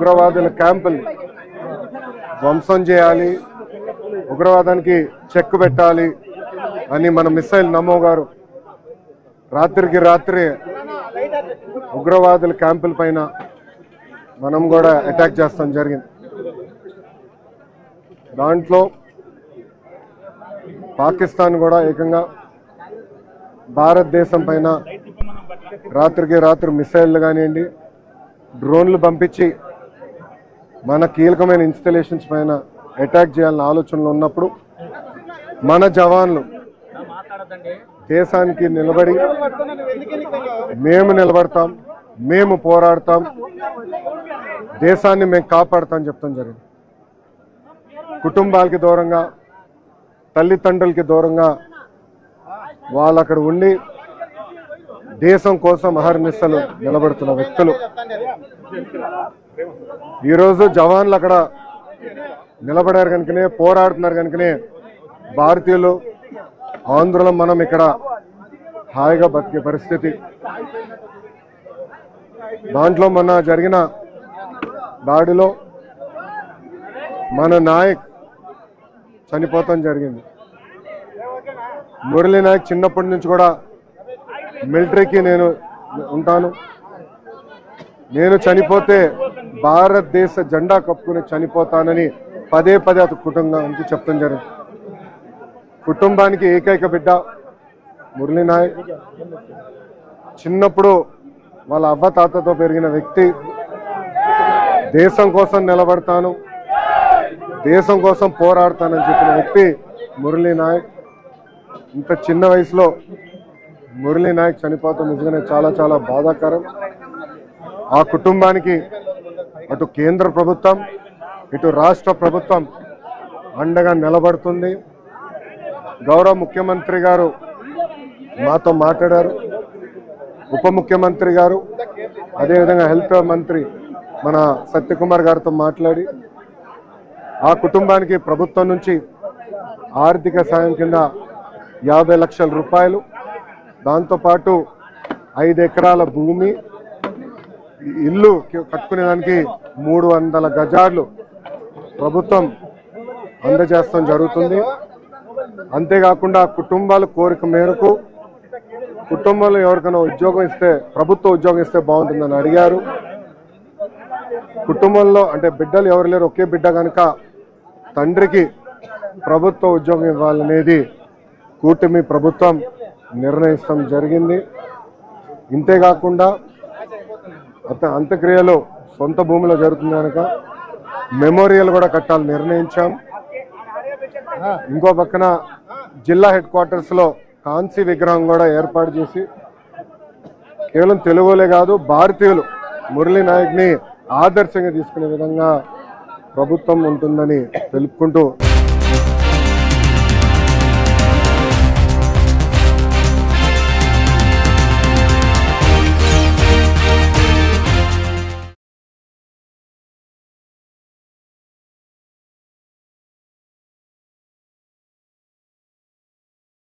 ఉగ్రవాదుల క్యాంపులు ధ్వంసం చేయాలి, ఉగ్రవాదానికి చెక్ పెట్టాలి అని మన మిసైల్ నమో గారు రాత్రికి రాత్రి ఉగ్రవాదుల క్యాంపుల పైన మనం కూడా అటాక్ చేస్తాం జరిగింది. దాంట్లో పాకిస్తాన్ కూడా ఏకంగా భారతదేశం పైన రాత్రికి రాత్రి మిసైళ్ళు కానివ్వండి, డ్రోన్లు పంపించి మన కీలకమైన ఇన్స్టలేషన్స్ పైన అటాక్ చేయాలన్న ఆలోచనలు ఉన్నప్పుడు మన జవాన్లు దేశానికి నిలబడి మేము నిలబడతాం, మేము పోరాడతాం, దేశాన్ని మేము కాపాడుతాం చెప్తాం జరిగింది. కుటుంబాలకి దూరంగా, తల్లిదండ్రులకి దూరంగా వాళ్ళు అక్కడ ఉండి దేశం కోసం అహర్నిశలు నిలబడుతున్న వ్యక్తులు. ఈరోజు జవాన్లు అక్కడ నిలబడారు కనుకనే, పోరాడుతున్నారు కనుకనే భారతీయులు ఆంధ్రులం మనం ఇక్కడ హాయిగా బతికే పరిస్థితి. దాంట్లో మొన్న జరిగిన దాడిలో మన నాయక్ చనిపోతాం జరిగింది. మురళీ నాయక్ చిన్నప్పటి నుంచి కూడా మిలిటరీకి నేను ఉంటాను, నేను చనిపోతే భారతదేశ జెండా కప్పుకుని చనిపోతానని పదే పదే అతని కుటుంబానికి చెప్తాం జరిగింది. కుటుంబానికి ఏకైక బిడ్డ మురళీ నాయక్. చిన్నప్పుడు వాళ్ళ అవ్వ తాతతో పెరిగిన వ్యక్తి. దేశం కోసం నిలబడతాను, దేశం కోసం పోరాడతానని చెప్పిన వ్యక్తి మురళీ నాయక్. ఇంత చిన్న వయసులో మురళీ నాయక్ చనిపోతాం నిజంగానే చాలా చాలా బాధాకరం. ఆ కుటుంబానికి అటు కేంద్ర ప్రభుత్వం, ఇటు రాష్ట్ర ప్రభుత్వం అండగా నిలబడుతుంది. గౌరవ ముఖ్యమంత్రి గారు మాతో మాట్లాడారు, ఉప ముఖ్యమంత్రి గారు, అదేవిధంగా హెల్త్ మంత్రి మన సత్యకుమార్ గారితో మాట్లాడి ఆ కుటుంబానికి ప్రభుత్వం నుంచి ఆర్థిక సాయం కింద 50 లక్షల రూపాయలు, దాంతోపాటు 5 ఎకరాల భూమి, ఇల్లు కట్టుకునేదానికి 300 గజాలు ప్రభుత్వం అందజేస్తాం జరుగుతుంది. అంతేకాకుండా కుటుంబాల కోరిక మేరకు కుటుంబంలో ఎవరికైనా ఉద్యోగం ఇస్తే, ప్రభుత్వ ఉద్యోగం ఇస్తే బాగుంటుందని అడిగారు. కుటుంబంలో అంటే బిడ్డలు ఎవరు లేరు, ఒకే బిడ్డ కనుక తండ్రికి ప్రభుత్వ ఉద్యోగం ఇవ్వాలనేది కూటమి ప్రభుత్వం నిర్ణయిస్తాం జరిగింది. ఇంతేకాకుండా అంత్యక్రియలు సొంత భూమిలో జరుగుతుంది కనుక మెమోరియల్ కూడా కట్టాలని నిర్ణయించాం. ఇంకో పక్కన జిల్లా హెడ్ క్వార్టర్స్లో కాంస్య విగ్రహం కూడా ఏర్పాటు చేసి కేవలం తెలుగులే కాదు భారతీయులు మురళీ నాయక్ని ఆదర్శంగా తీసుకునే విధంగా ప్రభుత్వం ఉంటుందని తెలుపుకుంటూ